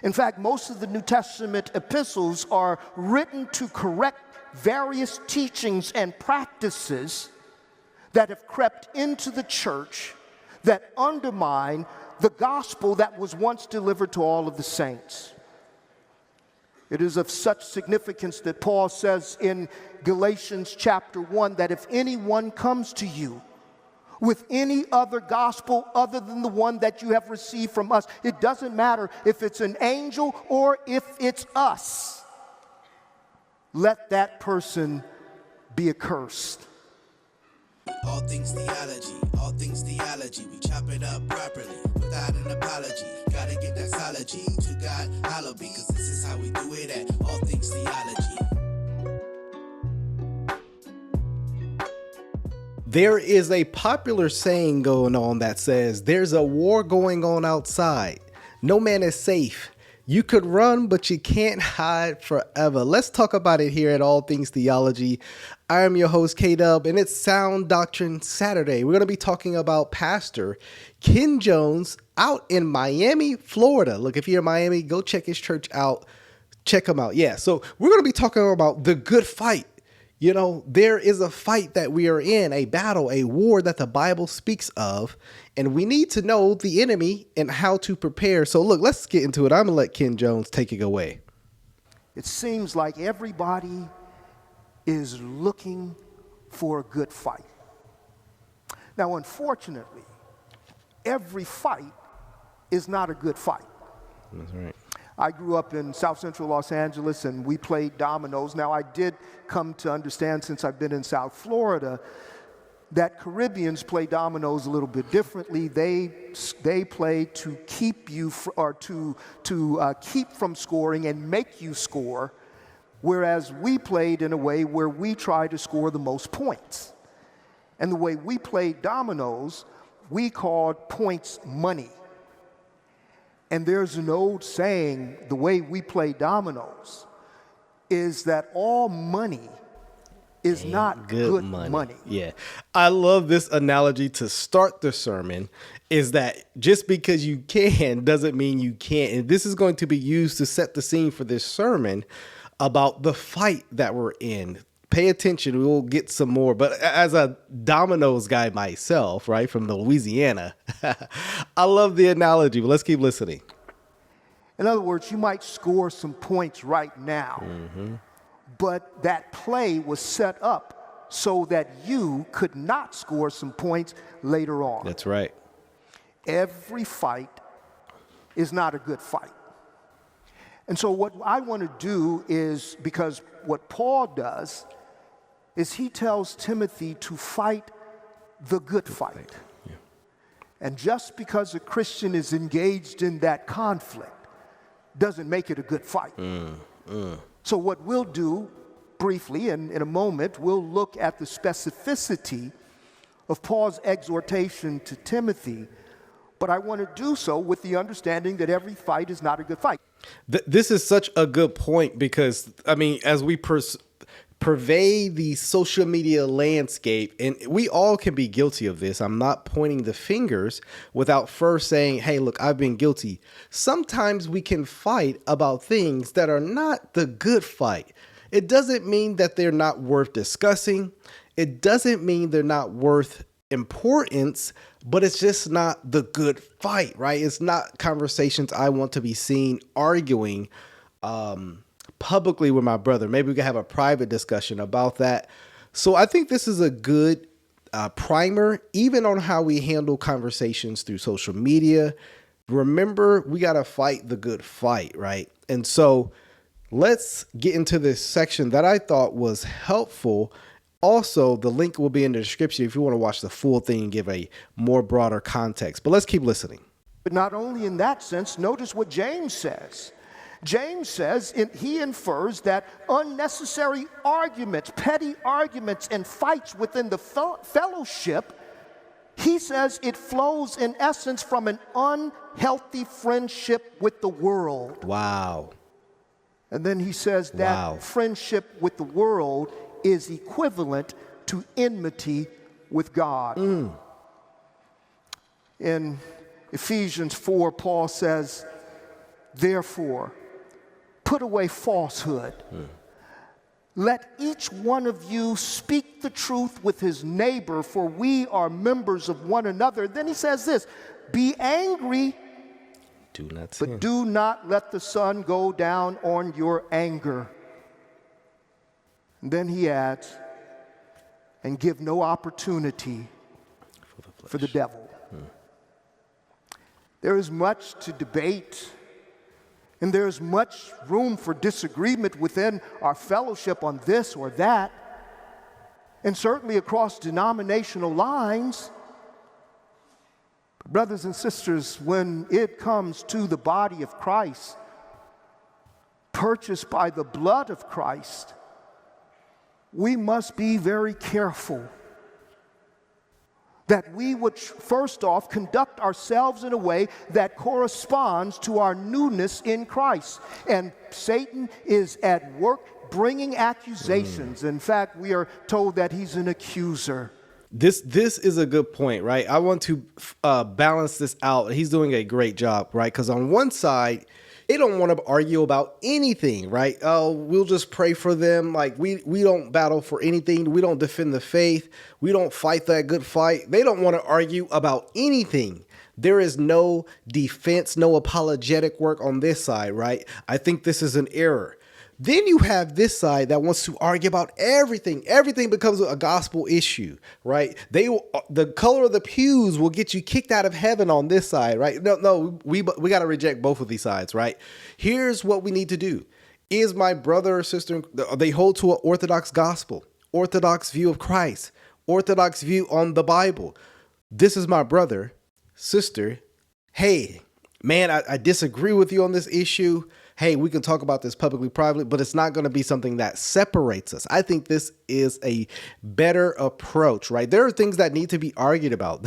In fact, most of the New Testament epistles are written to correct various teachings and practices that have crept into the church that undermine the gospel that was once delivered to all of the saints. It is of such significance that Paul says in Galatians chapter 1 that if anyone comes to you with any other gospel other than the one that you have received from us, it doesn't matter if it's an angel or if it's us, let that person be accursed. All things theology, we chop it up properly, without an apology. Gotta give that theology to God, hallowed be, cause this is how we do it at All Things Theology. There is a popular saying going on that says, there's a war going on outside. No man is safe. You could run, but you can't hide forever. Let's talk about it here at All Things Theology. I am your host, K-Dub, and it's Sound Doctrine Saturday. We're going to be talking about Pastor Ken Jones out in Miami, Florida. Look, if you're in Miami, go check his church out. Check him out. Yeah, so we're going to be talking about the good fight. You know, there is a fight that we are in, a battle, a war that the Bible speaks of, and we need to know the enemy and how to prepare. So look, let's get into it. I'm going to let Ken Jones take it away. It seems like everybody is looking for a good fight. Now, unfortunately, every fight is not a good fight. That's right. I grew up in South Central Los Angeles, and we played dominoes. Now, I did come to understand, since I've been in South Florida, that Caribbeans play dominoes a little bit differently. They play to keep you keep from scoring and make you score, whereas we played in a way where we try to score the most points. And the way we played dominoes, we called points money. And there's an old saying, the way we play dominoes, is that all money is not good money. Yeah. I love this analogy to start the sermon, is that just because you can doesn't mean you can't. And this is going to be used to set the scene for this sermon about the fight that we're in. Pay attention. We'll get some more. But as a dominoes guy myself, right, from Louisiana, I love the analogy, but let's keep listening. In other words, you might score some points right now, but that play was set up so that you could not score some points later on. That's right. Every fight is not a good fight. And so what I want to do is, because what Paul does is he tells Timothy to fight the good fight. Yeah. And just because a Christian is engaged in that conflict doesn't make it a good fight. So what we'll do briefly, and in a moment, we'll look at the specificity of Paul's exhortation to Timothy, but I want to do so with the understanding that every fight is not a good fight. This is such a good point because, I mean, as we pervade the social media landscape, and we all can be guilty of this. I'm not pointing the fingers without first saying, hey, look, I've been guilty. Sometimes we can fight about things that are not the good fight. It doesn't mean that they're not worth discussing. It doesn't mean they're not worth importance, but it's just not the good fight, right? It's not conversations I want to be seen arguing publicly with my brother. Maybe we can have a private discussion about that. So I think this is a good primer, even on how we handle conversations through social media. Remember, we got to fight the good fight, right? And so let's get into this section that I thought was helpful. Also, the link will be in the description if you want to watch the full thing and give a more broader context. But let's keep listening. But not only in that sense, notice what James says. James says, he infers that unnecessary arguments, petty arguments, and fights within the fellowship, he says it flows in essence from an unhealthy friendship with the world. Wow. And then he says that friendship with the world is equivalent to enmity with God. In Ephesians 4, Paul says, Therefore, put away falsehood. Let each one of you speak the truth with his neighbor, for we are members of one another. Then he says this, be angry, Do not sin. but do not let the sun go down on your anger. And then he adds, and give no opportunity for the devil. There is much to debate, and there is much room for disagreement within our fellowship on this or that, and certainly across denominational lines. Brothers and sisters, when it comes to the body of Christ, purchased by the blood of Christ, we must be very careful that we would first off conduct ourselves in a way that corresponds to our newness in Christ. And Satan is at work bringing accusations. In fact, we are told that he's an accuser. This is a good point, right? I want to balance this out. He's doing a great job, right? Because on one side, they don't want to argue about anything, right? Oh, we'll just pray for them. Like we don't battle for anything. We don't defend the faith. We don't fight that good fight. They don't want to argue about anything. There is no defense, no apologetic work on this side, right? I think this is an error. Then you have this side that wants to argue about everything. Everything becomes a gospel issue, right? The color of the pews will get you kicked out of heaven on this side, right? No, we got to reject both of these sides, right? Here's what we need to do. Is my brother or sister, they hold to an orthodox gospel, orthodox view of Christ, orthodox view on the Bible. This is my brother, sister. Hey, man, I disagree with you on this issue. Hey, we can talk about this publicly, privately, but it's not going to be something that separates us. I think this is a better approach, right? There are things that need to be argued about.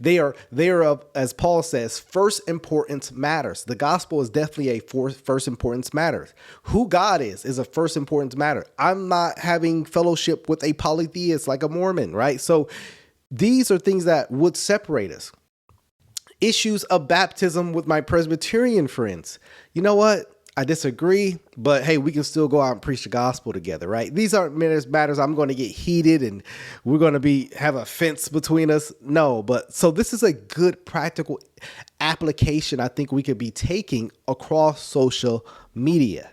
They are of, as Paul says, first importance matters. The gospel is definitely a first importance matters. Who God is a first importance matter. I'm not having fellowship with a polytheist like a Mormon, right? So these are things that would separate us. Issues of baptism with my Presbyterian friends. You know what? I disagree, but hey, we can still go out and preach the gospel together, right? These aren't matters I'm going to get heated and we're going to have a fence between us. No, but so this is a good practical application I think we could be taking across social media,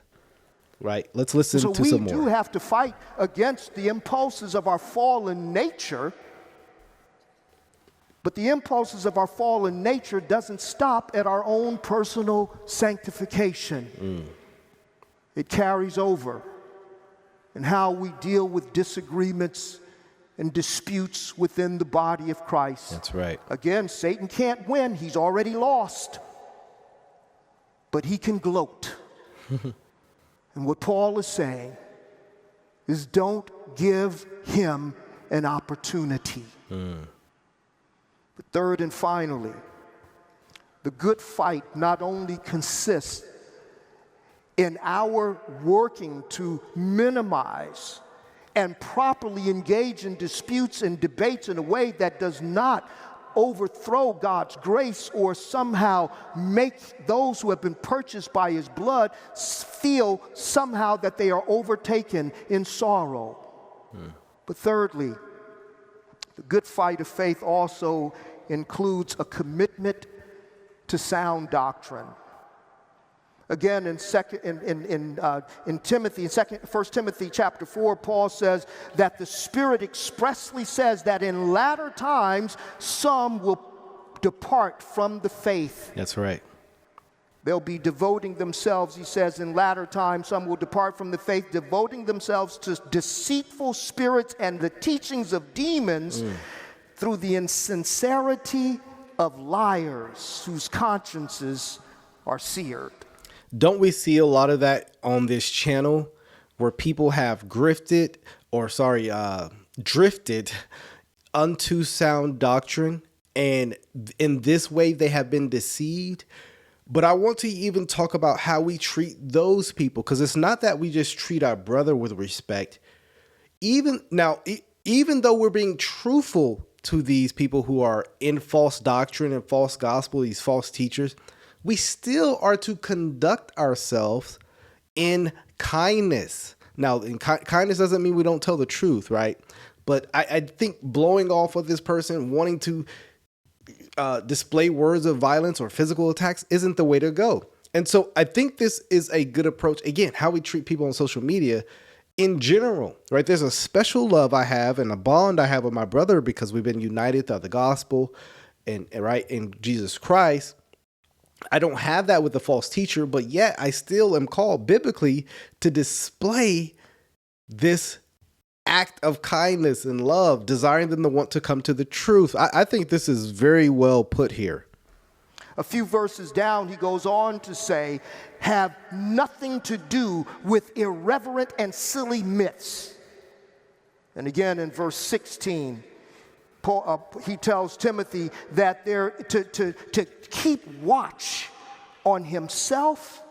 right? Let's listen to some more. So we do have to fight against the impulses of our fallen nature. But the impulses of our fallen nature doesn't stop at our own personal sanctification. It carries over in how we deal with disagreements and disputes within the body of Christ. That's right. Again, Satan can't win. He's already lost. But he can gloat. And what Paul is saying is don't give him an opportunity. But third and finally, the good fight not only consists in our working to minimize and properly engage in disputes and debates in a way that does not overthrow God's grace or somehow make those who have been purchased by his blood feel somehow that they are overtaken in sorrow. But thirdly, the good fight of faith also includes a commitment to sound doctrine. Again, in 1 Timothy chapter 4, Paul says that the Spirit expressly says that in latter times some will depart from the faith. That's right. They'll be devoting themselves, he says, in latter times, some will depart from the faith, devoting themselves to deceitful spirits and the teachings of demons through the insincerity of liars whose consciences are seared. Don't we see a lot of that on this channel where people have drifted unto sound doctrine, and in this way they have been deceived? But I want to even talk about how we treat those people, because it's not that we just treat our brother with respect. Even though we're being truthful to these people who are in false doctrine and false gospel, these false teachers, we still are to conduct ourselves in kindness. Now, kindness doesn't mean we don't tell the truth, right? But I think blowing off of this person, wanting to display words of violence or physical attacks isn't the way to go. And so I think this is a good approach. Again, how we treat people on social media in general, right? There's a special love I have and a bond I have with my brother because we've been united through the gospel and right in Jesus Christ. I don't have that with the false teacher, but yet I still am called biblically to display this act of kindness and love, desiring them to want to come to the truth. I think this is very well put here. A few verses down, he goes on to say, have nothing to do with irreverent and silly myths. And again in verse 16, he tells Timothy that they're to keep watch on himself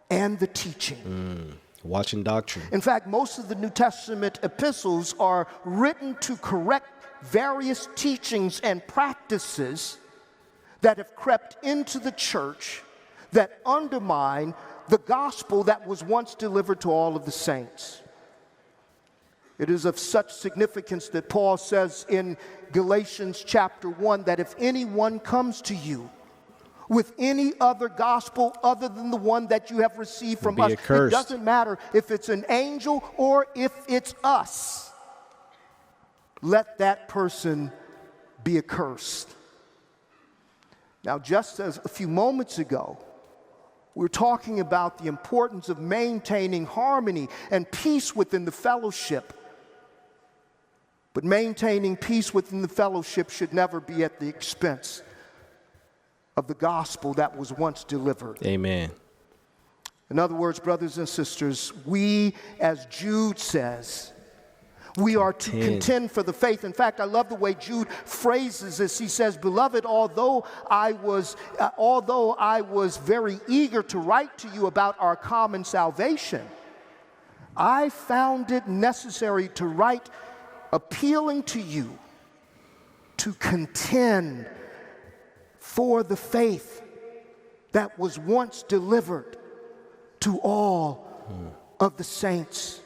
and the teaching. Watching doctrine. In fact, most of the New Testament epistles are written to correct various teachings and practices that have crept into the church that undermine the gospel that was once delivered to all of the saints. It is of such significance that Paul says in Galatians chapter 1 that if anyone comes to you with any other gospel other than the one that you have received from us, it doesn't matter if it's an angel or if it's us, let that person be accursed. Now, just as a few moments ago, we were talking about the importance of maintaining harmony and peace within the fellowship. But maintaining peace within the fellowship should never be at the expense of the gospel that was once delivered. Amen. In other words, brothers and sisters, we, as Jude says, we are to contend for the faith. In fact, I love the way Jude phrases this. He says, beloved, although I was very eager to write to you about our common salvation, I found it necessary to write appealing to you to contend for the faith that was once delivered to all of the saints.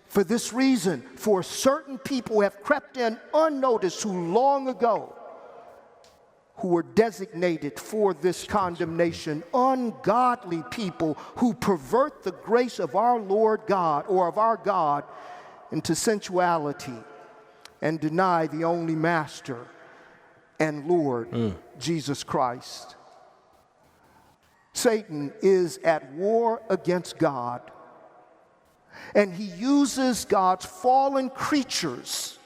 For this reason, for certain people have crept in unnoticed who long ago, who were designated for this condemnation, ungodly people who pervert the grace of our Lord God, or of our God, into sensuality and deny the only Master and Lord, Jesus Christ. Satan is at war against God. And he uses God's fallen creatures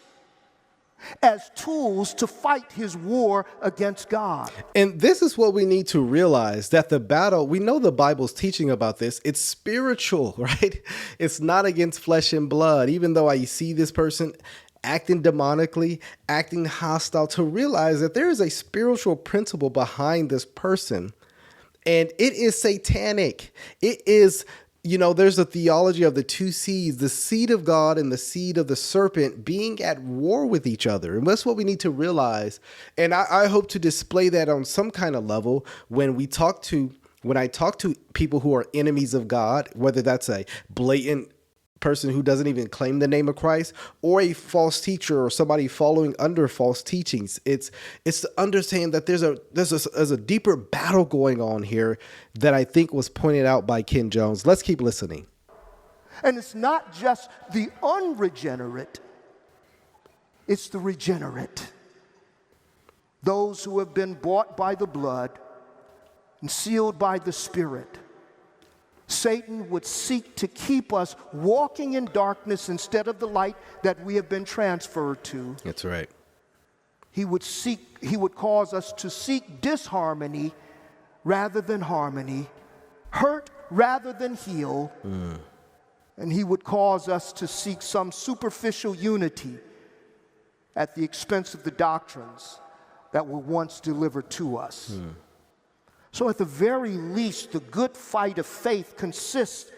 as tools to fight his war against God. And this is what we need to realize, that the battle, we know the Bible's teaching about this, it's spiritual, right? It's not against flesh and blood. Even though I see this person acting demonically, acting hostile, to realize that there is a spiritual principle behind this person. And it is satanic. It is, there's a theology of the two seeds, the seed of God and the seed of the serpent being at war with each other. And that's what we need to realize. And I hope to display that on some kind of level when I talk to people who are enemies of God, whether that's a blatant person who doesn't even claim the name of Christ, or a false teacher, or somebody following under false teachings. It's to understand that there's a deeper battle going on here that I think was pointed out by Ken Jones. Let's keep listening. And it's not just the unregenerate, it's the regenerate. Those who have been bought by the blood and sealed by the Spirit. Satan would seek to keep us walking in darkness instead of the light that we have been transferred to. That's right. He would cause us to seek disharmony rather than harmony, hurt rather than heal, and he would cause us to seek some superficial unity at the expense of the doctrines that were once delivered to us. So at the very least, the good fight of faith consists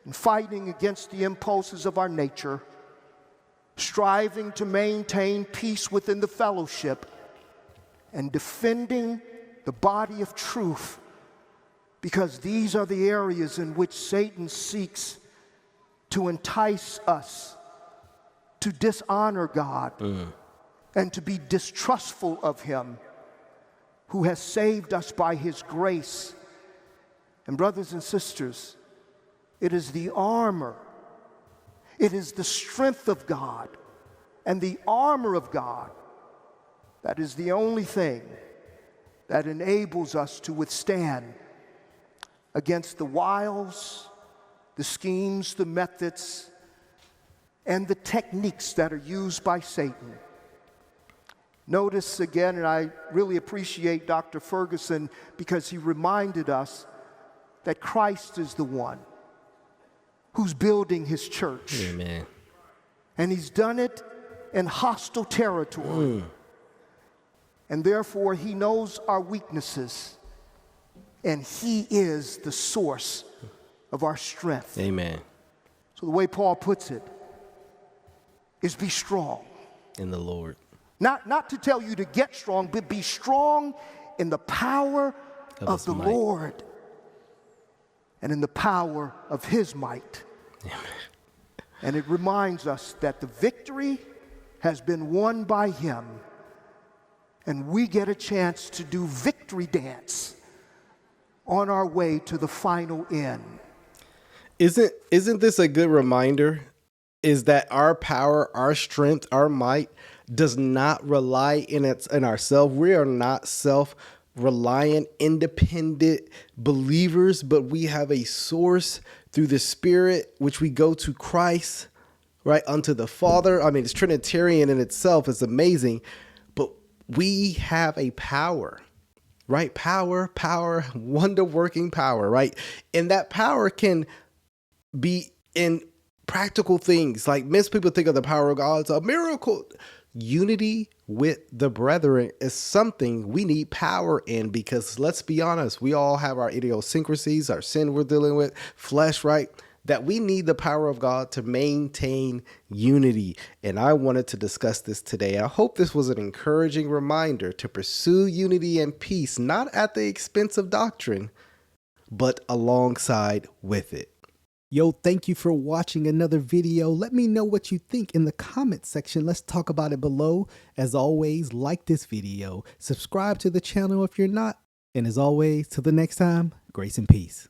in fighting against the impulses of our nature, striving to maintain peace within the fellowship, and defending the body of truth because these are the areas in which Satan seeks to entice us to dishonor God and to be distrustful of Him who has saved us by His grace. And brothers and sisters, it is the armor, it is the strength of God and the armor of God that is the only thing that enables us to withstand against the wiles, the schemes, the methods, and the techniques that are used by Satan. Notice again, and I really appreciate Dr. Ferguson because he reminded us that Christ is the one who's building His church. Amen. And He's done it in hostile territory. And therefore, He knows our weaknesses. And He is the source of our strength. Amen. So the way Paul puts it is be strong. In the Lord. Not to tell you to get strong, but be strong in the power of the might. Lord and in the power of His might. Amen. And it reminds us that the victory has been won by Him, and we get a chance to do victory dance on our way to the final end. Isn't this a good reminder? Is that our power, our strength, our might does not rely in ourselves. We are not self-reliant, independent believers, but we have a source through the Spirit, which we go to Christ, right, unto the Father. I mean, it's Trinitarian in itself. It's amazing. But we have a power, right? Power, wonder-working power, right? And that power can be in practical things. Like most people think of the power of God as a miracle. Unity with the brethren is something we need power in, because let's be honest, we all have our idiosyncrasies, our sin we're dealing with, flesh, right? That we need the power of God to maintain unity. And I wanted to discuss this today. I hope this was an encouraging reminder to pursue unity and peace, not at the expense of doctrine, but alongside with it. Yo, thank you for watching another video. Let me know what you think in the comment section. Let's talk about it below. As always, like this video, subscribe to the channel if you're not. And as always, till the next time, grace and peace.